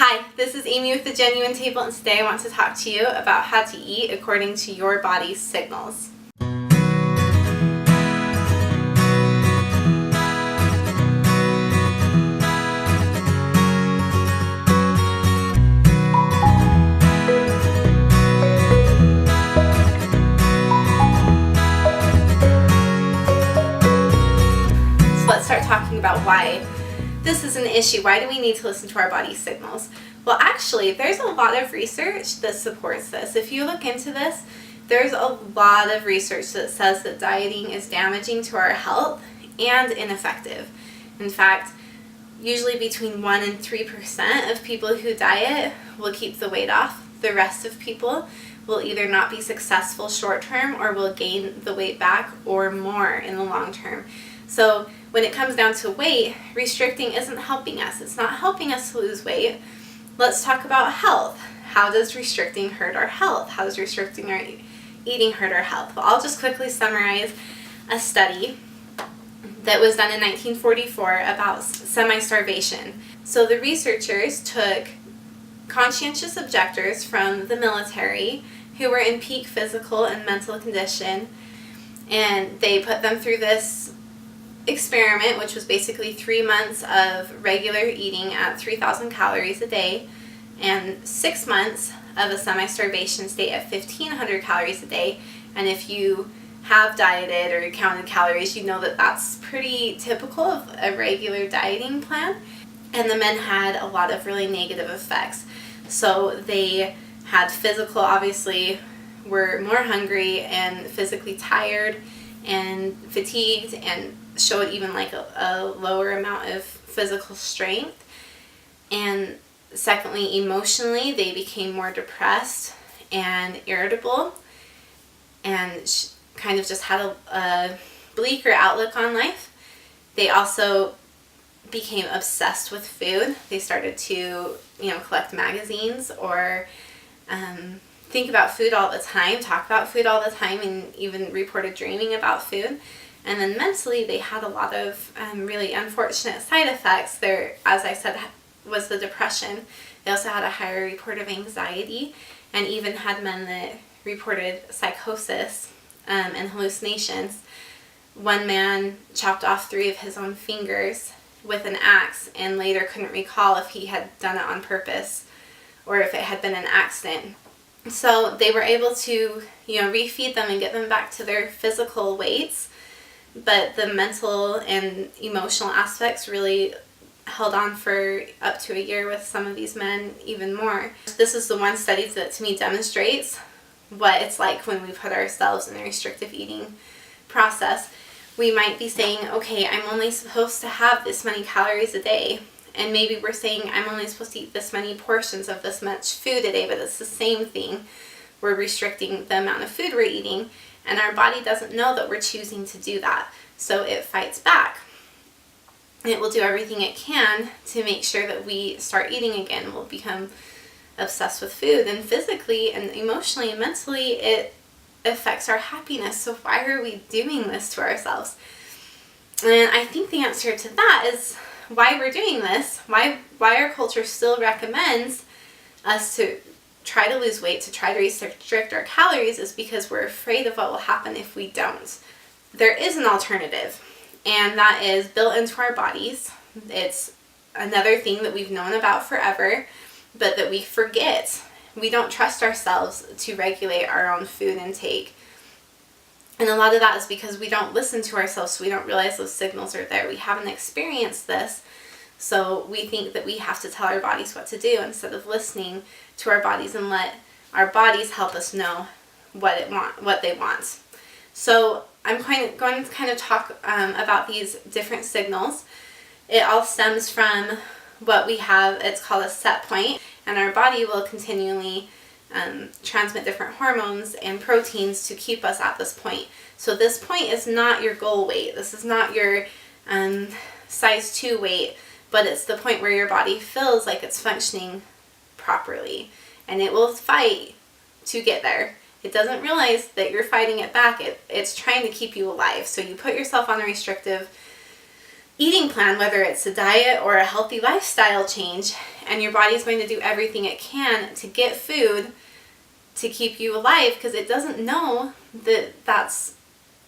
Hi, this is Amy with the Genuine Table, and today I want to talk to you about how to eat according to your body's signals. So let's start talking about why this is an issue. Why do we need to listen to our body's signals? Well, actually, there's a lot of research that supports this. If you look into this, there's a lot of research that says that dieting is damaging to our health and ineffective. In fact, usually between 1% and 3% of people who diet will keep the weight off. The rest of people will either not be successful short term or will gain the weight back or more in the long term. So when it comes down to weight, restricting isn't helping us. It's not helping us to lose weight. Let's talk about health. How does restricting hurt our health? How does restricting our eating hurt our health? Well, I'll just quickly summarize a study that was done in 1944 about semi-starvation. So the researchers took conscientious objectors from the military who were in peak physical and mental condition, and they put them through this experiment, which was basically 3 months of regular eating at 3,000 calories a day and 6 months of a semi-starvation state at 1,500 calories a day. And if you have dieted or counted calories, you know that that's pretty typical of a regular dieting plan. And the men had a lot of really negative effects. So they had physical, obviously, were more hungry and physically tired and fatigued, and showed even like a lower amount of physical strength. And secondly, emotionally, they became more depressed and irritable and kind of just had a bleaker outlook on life. They also became obsessed with food. They started to, collect magazines or think about food all the time, talk about food all the time, and even reported dreaming about food. And then mentally, they had a lot of really unfortunate side effects. There, as I said, was the depression. They also had a higher report of anxiety, and even had men that reported psychosis and hallucinations. One man chopped off 3 of his own fingers with an axe and later couldn't recall if he had done it on purpose or if it had been an accident. So they were able to, refeed them and get them back to their physical weights, but the mental and emotional aspects really held on for up to a year with some of these men, even more. This is the one study that to me demonstrates what it's like when we put ourselves in a restrictive eating process. We might be saying, okay, I'm only supposed to have this many calories a day. And maybe we're saying I'm only supposed to eat this many portions of this much food a day, but it's the same thing. We're restricting the amount of food we're eating, and our body doesn't know that we're choosing to do that. So it fights back. It will do everything it can to make sure that we start eating again. We'll become obsessed with food, and physically and emotionally and mentally it affects our happiness. So why are we doing this to ourselves? And I think the answer to that is why we're doing this, why our culture still recommends us to try to lose weight, to try to restrict our calories, is because we're afraid of what will happen if we don't. There is an alternative, and that is built into our bodies. It's another thing that we've known about forever, but that we forget. We don't trust ourselves to regulate our own food intake. And a lot of that is because we don't listen to ourselves, so we don't realize those signals are there. We haven't experienced this, so we think that we have to tell our bodies what to do instead of listening to our bodies and let our bodies help us know what they want. So I'm going to kind of talk about these different signals. It all stems from what we have. It's called a set point, and our body will continually transmit different hormones and proteins to keep us at this point. So this point is not your goal weight. This is not your size 2 weight, but it's the point where your body feels like it's functioning properly, and it will fight to get there. It doesn't realize that you're fighting it back. It's trying to keep you alive. So you put yourself on a restrictive eating plan, whether it's a diet or a healthy lifestyle change, and your body's going to do everything it can to get food to keep you alive because it doesn't know that that's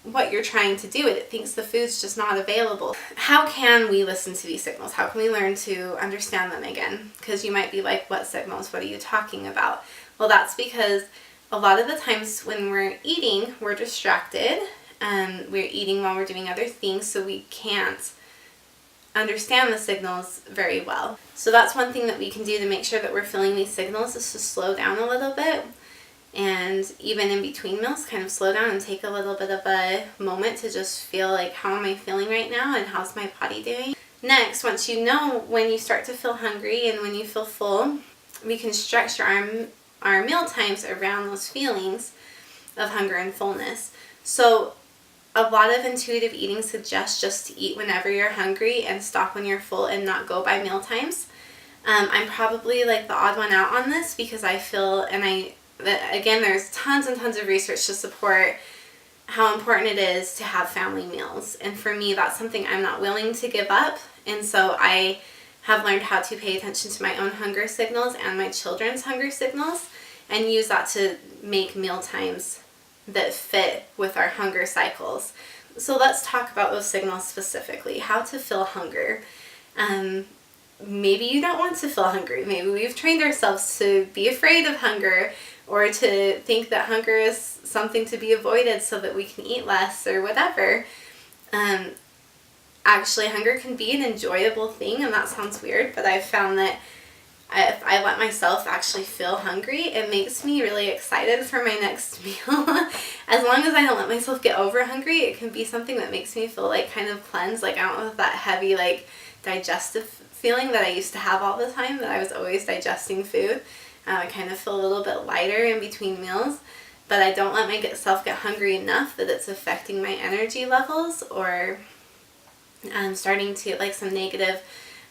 what you're trying to do. It thinks the food's just not available. How can we listen to these signals? How can we learn to understand them again? Because you might be like, what signals? What are you talking about? Well, that's because a lot of the times when we're eating, we're distracted and we're eating while we're doing other things, so we can't understand the signals very well. So that's one thing that we can do to make sure that we're feeling these signals, is to slow down a little bit. And even in between meals, kind of slow down and take a little bit of a moment to just feel like, how am I feeling right now and how's my body doing? Next, once you know when you start to feel hungry and when you feel full, we can structure our meal times around those feelings of hunger and fullness. So a lot of intuitive eating suggests just to eat whenever you're hungry and stop when you're full and not go by meal times. I'm probably like the odd one out on this because I feel, again, there's tons and tons of research to support how important it is to have family meals. And for me, that's something I'm not willing to give up. And so I have learned how to pay attention to my own hunger signals and my children's hunger signals and use that to make meal times that fit with our hunger cycles. So let's talk about those signals specifically. How to feel hunger. Maybe you don't want to feel hungry. Maybe we've trained ourselves to be afraid of hunger, or to think that hunger is something to be avoided so that we can eat less or whatever. Actually, hunger can be an enjoyable thing, and that sounds weird, but I've found that if I let myself actually feel hungry, it makes me really excited for my next meal. As long as I don't let myself get over hungry, it can be something that makes me feel like kind of cleansed. Like, I don't have that heavy, like, digestive feeling that I used to have all the time, that I was always digesting food. I kind of feel a little bit lighter in between meals, but I don't let myself get hungry enough that it's affecting my energy levels, or starting to, like, some negative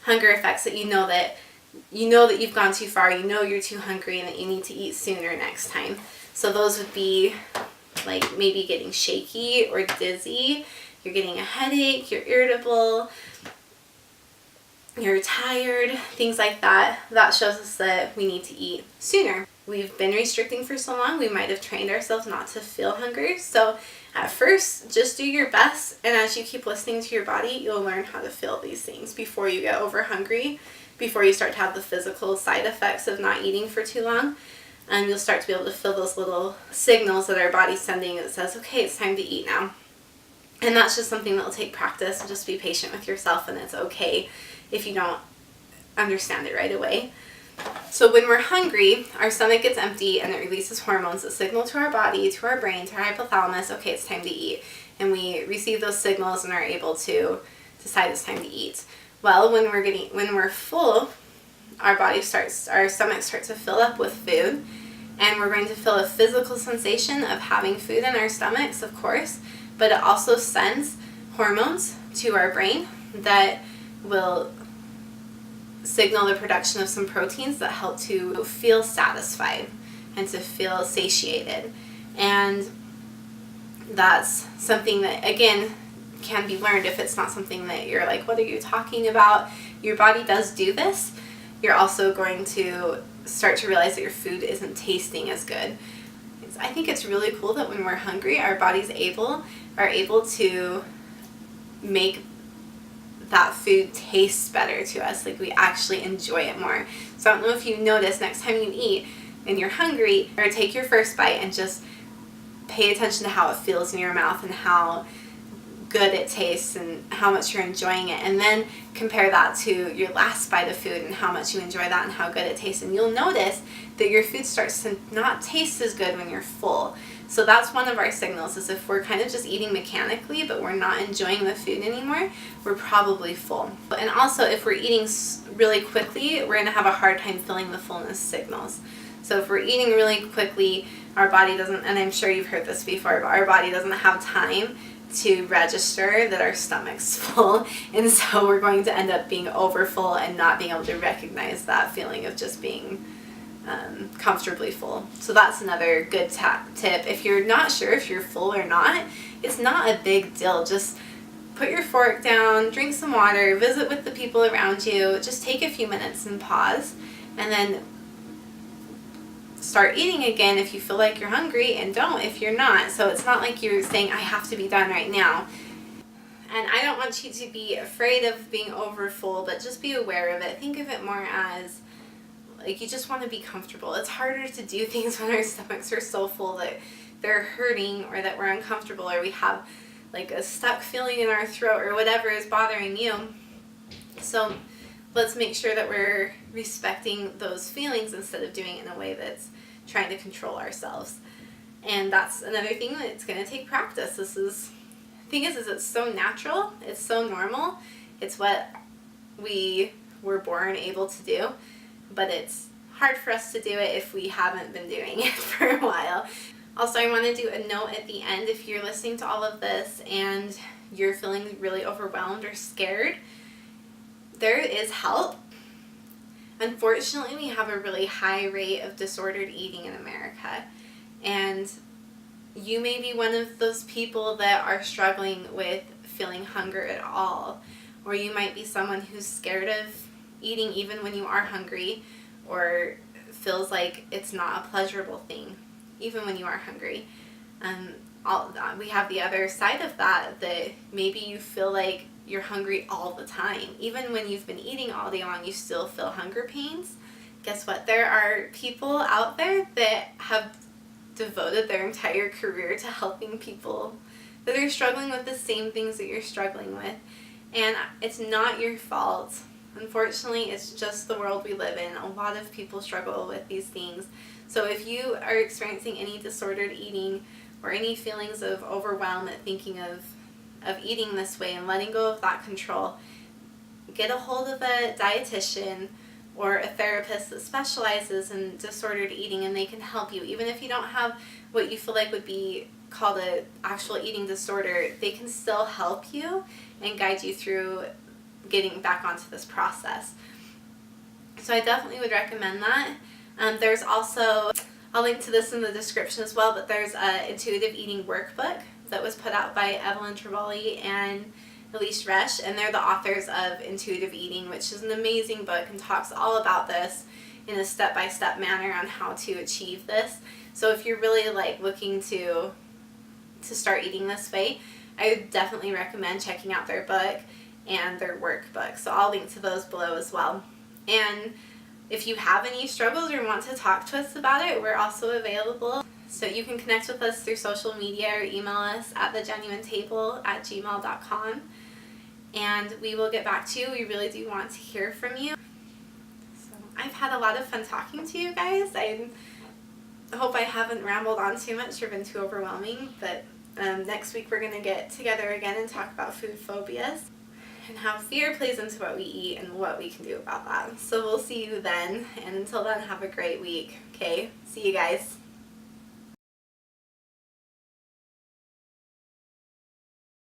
hunger effects that you know that you've gone too far, you know you're too hungry, and that you need to eat sooner next time. So those would be like maybe getting shaky or dizzy, you're getting a headache, you're irritable, you're tired, things like that. That shows us that we need to eat sooner. We've been restricting for so long, we might have trained ourselves not to feel hunger. So at first, just do your best, and as you keep listening to your body, you'll learn how to feel these things before you get over hungry, before you start to have the physical side effects of not eating for too long. And you'll start to be able to feel those little signals that our body's sending that says, okay, it's time to eat now. And that's just something that will take practice, and just be patient with yourself, and it's okay if you don't understand it right away. So when we're hungry, our stomach gets empty and it releases hormones that signal to our body, to our brain, to our hypothalamus, okay, it's time to eat. And we receive those signals and are able to decide it's time to eat. Well, when we're full, our stomach starts to fill up with food, and we're going to feel a physical sensation of having food in our stomachs, of course, but it also sends hormones to our brain that will signal the production of some proteins that help to feel satisfied and to feel satiated. And that's something that, again, can be learned. If it's not something that you're like, what are you talking about? Your body does do this. You're also going to start to realize that your food isn't tasting as good. I think it's really cool that when we're hungry, our bodies are able to make that food tastes better to us. Like, we actually enjoy it more. So I don't know if you notice, next time you eat and you're hungry, or take your first bite and just pay attention to how it feels in your mouth and how good it tastes and how much you're enjoying it, and then compare that to your last bite of food and how much you enjoy that and how good it tastes, and you'll notice that your food starts to not taste as good when you're full. So that's one of our signals, is if we're kind of just eating mechanically but we're not enjoying the food anymore, we're probably full. And also, if we're eating really quickly, we're going to have a hard time feeling the fullness signals. So if we're eating really quickly, our body doesn't, and I'm sure you've heard this before, but our body doesn't have time to register that our stomach's full, and so we're going to end up being overfull and not being able to recognize that feeling of just being comfortably full. So that's another good tip. If you're not sure if you're full or not, it's not a big deal. Just put your fork down, drink some water, visit with the people around you, just take a few minutes and pause, and then start eating again if you feel like you're hungry, and don't if you're not. So it's not like you're saying, I have to be done right now. And I don't want you to be afraid of being over full, but just be aware of it. Think of it more as like you just want to be comfortable. It's harder to do things when our stomachs are so full that they're hurting, or that we're uncomfortable, or we have like a stuck feeling in our throat, or whatever is bothering you. So let's make sure that we're respecting those feelings instead of doing it in a way that's trying to control ourselves. And that's another thing that's going to take practice. The thing is it's so natural, it's so normal, it's what we were born able to do, but it's hard for us to do it if we haven't been doing it for a while. Also, I want to do a note at the end. If you're listening to all of this and you're feeling really overwhelmed or scared, there is help. Unfortunately, we have a really high rate of disordered eating in America, and you may be one of those people that are struggling with feeling hunger at all, or you might be someone who's scared of eating even when you are hungry, or feels like it's not a pleasurable thing even when you are hungry. We have the other side of that maybe you feel like you're hungry all the time. Even when you've been eating all day long, you still feel hunger pains. Guess what? There are people out there that have devoted their entire career to helping people that are struggling with the same things that you're struggling with. And it's not your fault. Unfortunately, it's just the world we live in. A lot of people struggle with these things. So if you are experiencing any disordered eating or any feelings of overwhelm at thinking of eating this way and letting go of that control, get a hold of a dietitian or a therapist that specializes in disordered eating, and they can help you. Even if you don't have what you feel like would be called an actual eating disorder, they can still help you and guide you through getting back onto this process. So I definitely would recommend that. There's also, I'll link to this in the description as well, but there's an intuitive eating workbook that was put out by Evelyn Trevally and Elise Resch, and they're the authors of Intuitive Eating, which is an amazing book and talks all about this in a step-by-step manner on how to achieve this. So if you're really looking to start eating this way, I would definitely recommend checking out their book and their workbook. So I'll link to those below as well. And if you have any struggles or want to talk to us about it, we're also available. So you can connect with us through social media or email us at thegenuinetable@gmail.com, and we will get back to you. We really do want to hear from you. So I've had a lot of fun talking to you guys. I hope I haven't rambled on too much or been too overwhelming, but next week we're going to get together again and talk about food phobias and how fear plays into what we eat and what we can do about that. So we'll see you then, and until then, have a great week. Okay, see you guys.